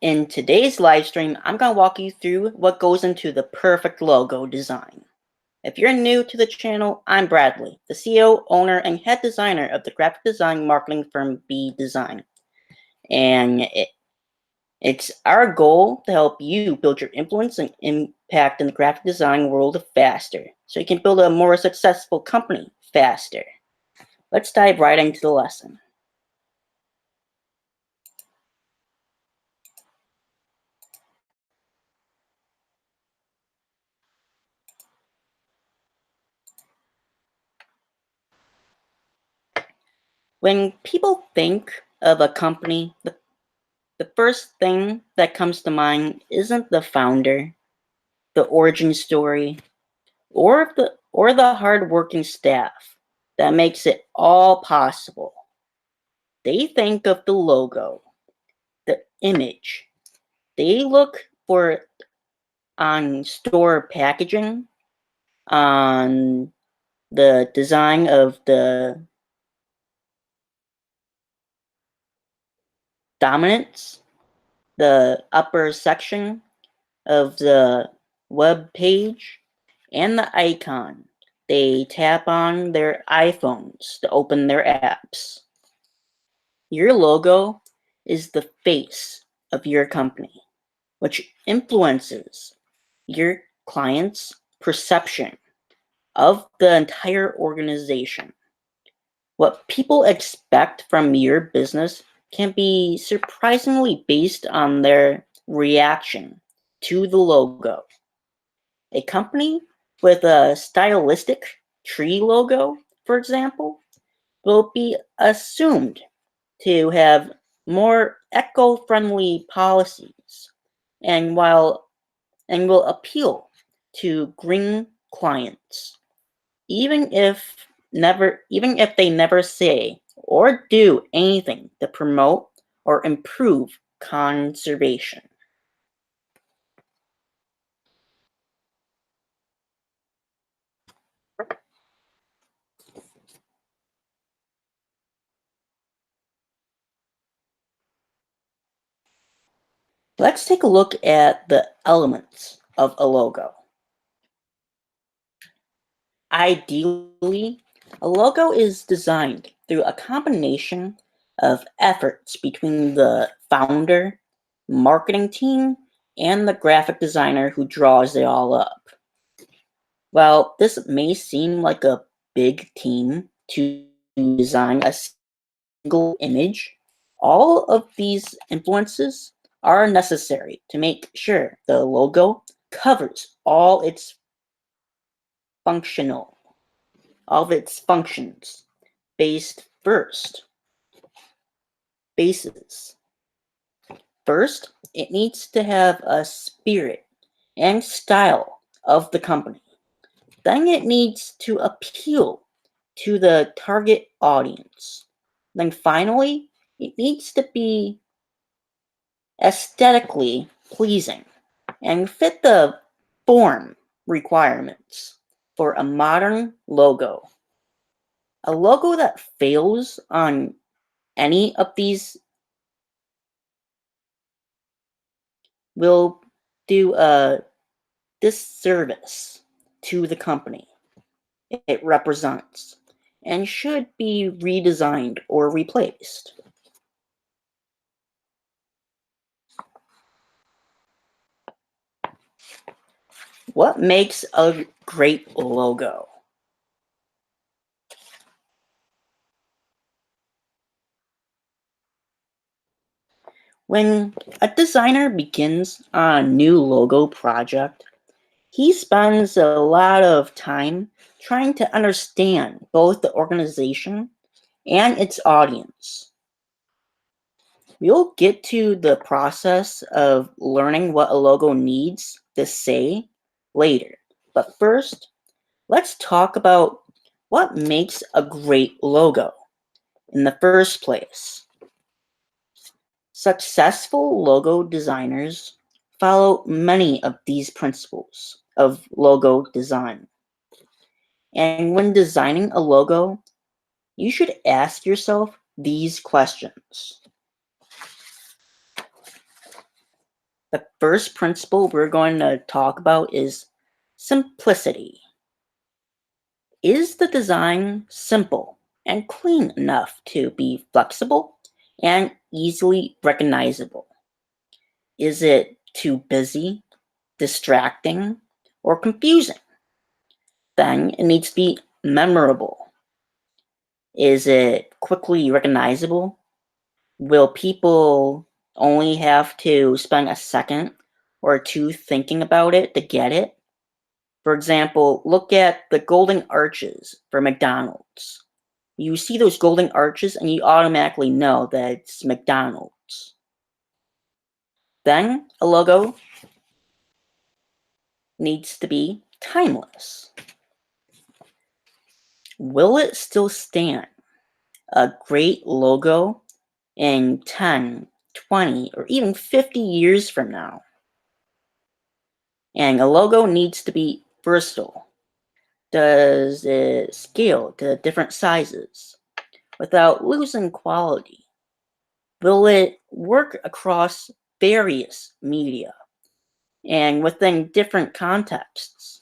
In today's live stream, I'm going to walk you through what goes into the perfect logo design. If you're new to the channel, I'm Bradley, the CEO, owner, and head designer of the graphic design marketing firm BDesign. And it's our goal to help you build your influence and impact in the graphic design world faster, so you can build a more successful company faster. Let's dive right into the lesson. When people think of a company, the first thing that comes to mind isn't the founder, the origin story, or the hardworking staff that makes it all possible. They think of the logo, the image. They look for it on store packaging, on the design of the dominance, the upper section of the web page, and the icon they tap on their iPhones to open their apps. Your logo is the face of your company, which influences your client's perception of the entire organization. What people expect from your business can be surprisingly based on their reaction to the logo. A company with a stylistic tree logo, for example, will be assumed to have more eco-friendly policies and will appeal to green clients, even if they never say or do anything to promote or improve conservation. Let's take a look at the elements of a logo. Ideally, a logo is designed through a combination of efforts between the founder, marketing team, and the graphic designer who draws it all up. While this may seem like a big team to design a single image, all of these influences are necessary to make sure the logo covers all of its functions bases. First, it needs to have a spirit and style of the company. Then it needs to appeal to the target audience. Then finally, it needs to be aesthetically pleasing and fit the form requirements for a modern logo. A logo that fails on any of these will do a disservice to the company it represents and should be redesigned or replaced. What makes a great logo? When a designer begins a new logo project, he spends a lot of time trying to understand both the organization and its audience. We'll get to the process of learning what a logo needs to say later. But first, let's talk about what makes a great logo in the first place. Successful logo designers follow many of these principles of logo design. And when designing a logo, you should ask yourself these questions. The first principle we're going to talk about is simplicity. Is the design simple and clean enough to be flexible and easily recognizable? Is it too busy, distracting, or confusing? Then it needs to be memorable. Is it quickly recognizable? Will people only have to spend a second or two thinking about it to get it? For example, look at the golden arches for McDonald's. You see those golden arches and you automatically know that it's McDonald's. Then a logo needs to be timeless. Will it still stand? A great logo in 10, 20, or even 50 years from now. And a logo needs to be versatile. Does it scale to different sizes without losing quality? Will it work across various media and within different contexts?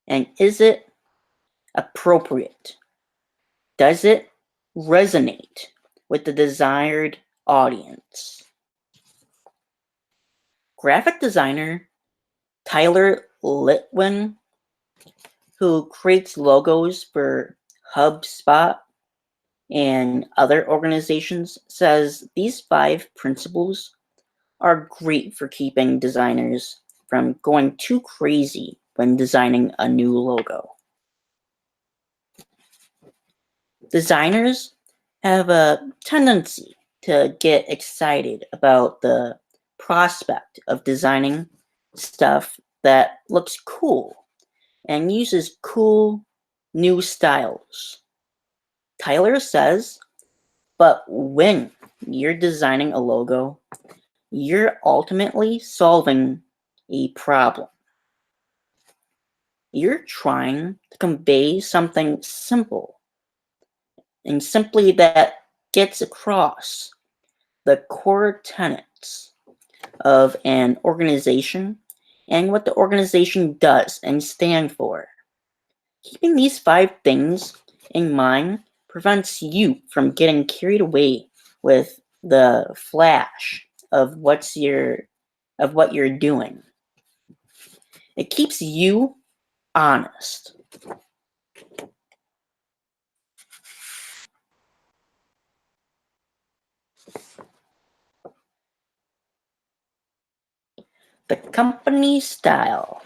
And is it appropriate? Does it resonate with the desired audience? Graphic designer Tyler Litwin, who creates logos for HubSpot and other organizations, says these 5 principles are great for keeping designers from going too crazy when designing a new logo. Designers have a tendency to get excited about the prospect of designing stuff that looks cool and uses cool new styles. Tyler says, but when you're designing a logo, you're ultimately solving a problem. You're trying to convey something simple and simply that gets across the core tenets of an organization and what the organization does and stand for. Keeping these 5 things in mind prevents you from getting carried away with the flash of what you're doing. It keeps you honest. The company style.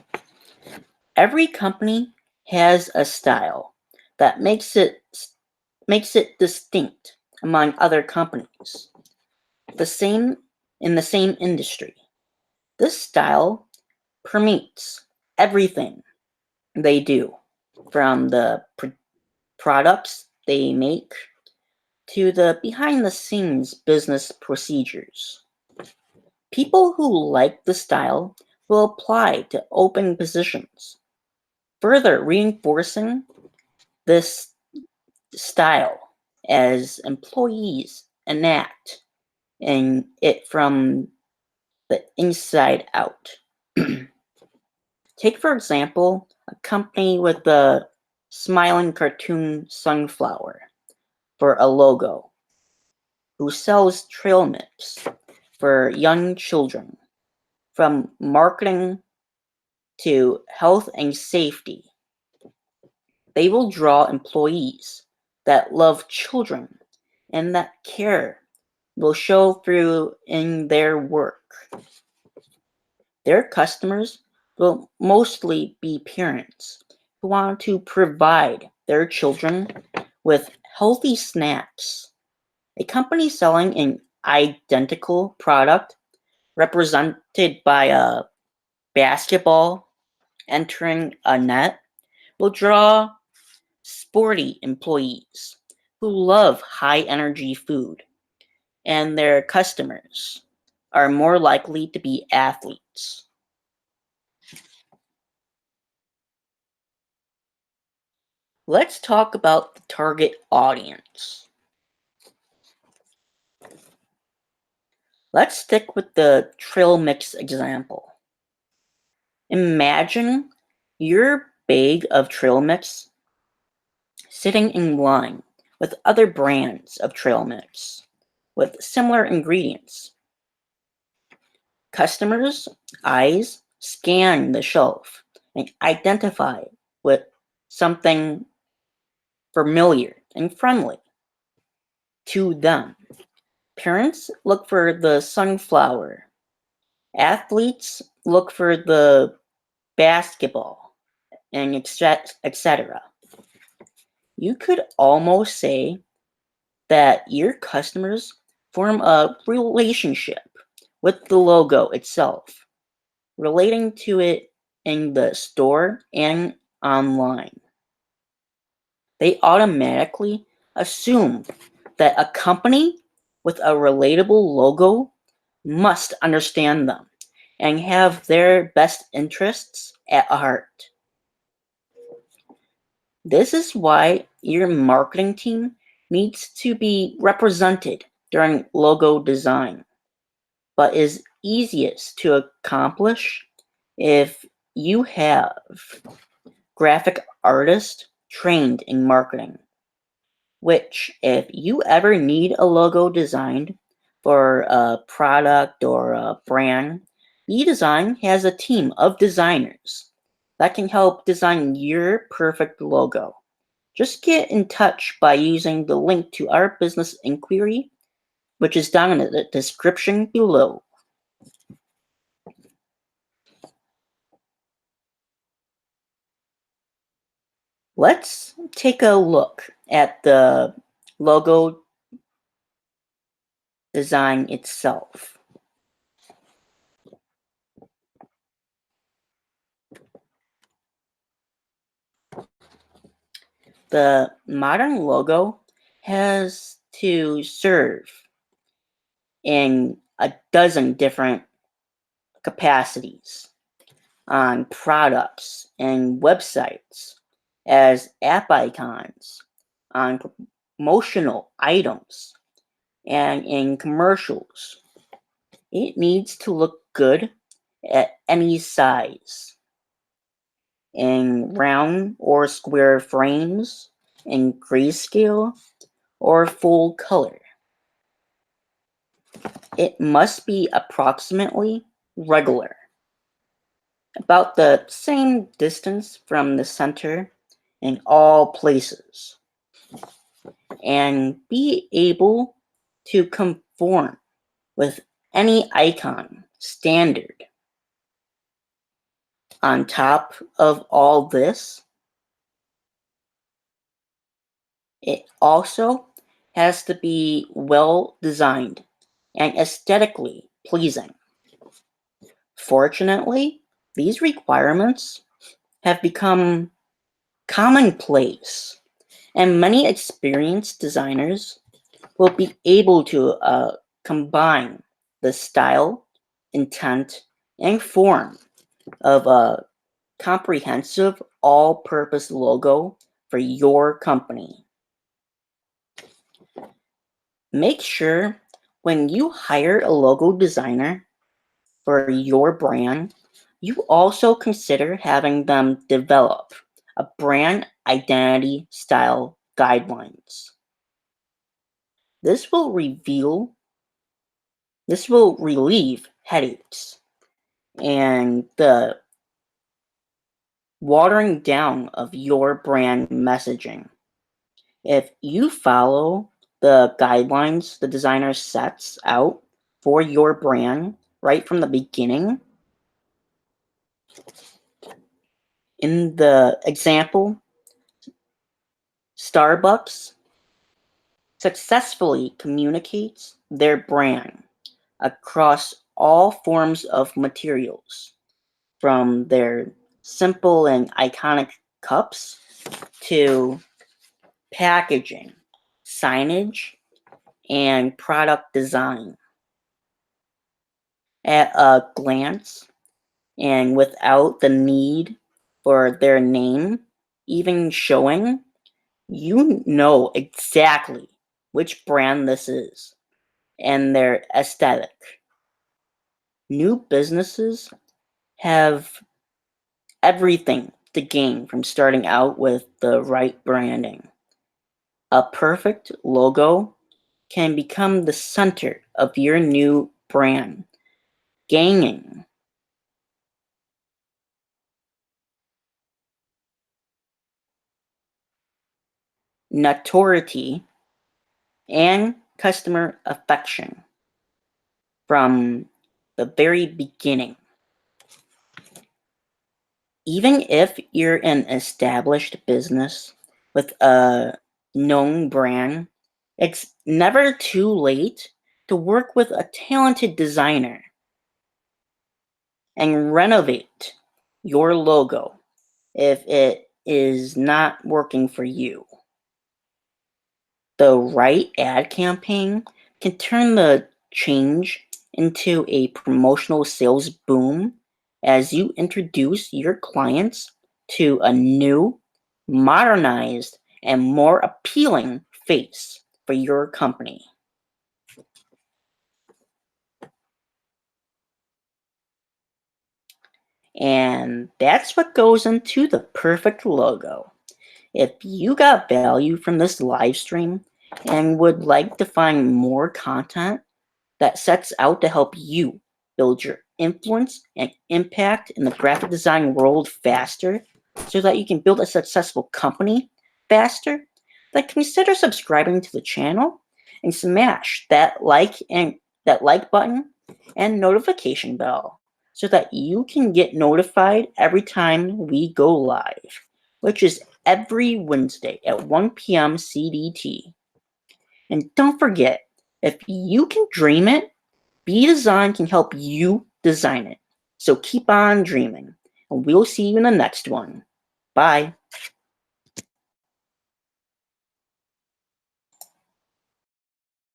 Every company has a style that makes it distinct among other companies. The same in the same industry. This style permeates everything they do, from the products they make to the behind the scenes business procedures. People who like the style will apply to open positions, further reinforcing this style as employees enact in it from the inside out. Take, for example, a company with the smiling cartoon sunflower for a logo, who sells trail mix for young children. From marketing to health and safety, they will draw employees that love children and that care will show through in their work. Their customers will mostly be parents who want to provide their children with healthy snacks. A company selling an identical product represented by a basketball entering a net will draw sporty employees who love high energy food, and their customers are more likely to be athletes. Let's talk about the target audience. Let's stick with the trail mix example. Imagine your bag of trail mix sitting in line with other brands of trail mix with similar ingredients. Customers' eyes scan the shelf and identify with something familiar and friendly to them. Parents look for the sunflower. Athletes look for the basketball, and etc. You could almost say that your customers form a relationship with the logo itself, relating to it in the store and online. They automatically assume that a company with a relatable logo must understand them and have their best interests at heart. This is why your marketing team needs to be represented during logo design, but is easiest to accomplish if you have graphic artists trained in marketing, which if you ever need a logo designed for a product or a brand, BDesign has a team of designers that can help design your perfect logo. Just get in touch by using the link to our business inquiry, which is down in the description below. Let's take a look at the logo design itself. The modern logo has to serve in a dozen different capacities on products and websites, as app icons, on promotional items, and in commercials. It needs to look good at any size, in round or square frames, in grayscale, or full color. It must be approximately regular, about the same distance from the center in all places, and be able to conform with any icon standard. On top of all this, it also has to be well designed and aesthetically pleasing. Fortunately, these requirements have become commonplace, and many experienced designers will be able to combine the style, intent, and form of a comprehensive all-purpose logo for your company. Make sure when you hire a logo designer for your brand, you also consider having them develop a brand identity style guidelines. This will relieve headaches and the watering down of your brand messaging. If you follow the guidelines the designer sets out for your brand right from the beginning, in the example, Starbucks successfully communicates their brand across all forms of materials, from their simple and iconic cups to packaging, signage, and product design. At a glance, and without the need for their name even showing, you know exactly which brand this is and their aesthetic. New businesses have everything to gain from starting out with the right branding. A perfect logo can become the center of your new brand, gaining notoriety and customer affection from the very beginning. Even if you're an established business with a known brand, it's never too late to work with a talented designer and renovate your logo if it is not working for you. The right ad campaign can turn the change into a promotional sales boom as you introduce your clients to a new, modernized, and more appealing face for your company. And that's what goes into the perfect logo. If you got value from this live stream and would like to find more content that sets out to help you build your influence and impact in the graphic design world faster so that you can build a successful company faster, then consider subscribing to the channel and smash that like button and notification bell so that you can get notified every time we go live, which is every Wednesday at 1 p.m. CDT. And don't forget, if you can dream it, BDesign can help you design it. So keep on dreaming, and we'll see you in the next one. Bye.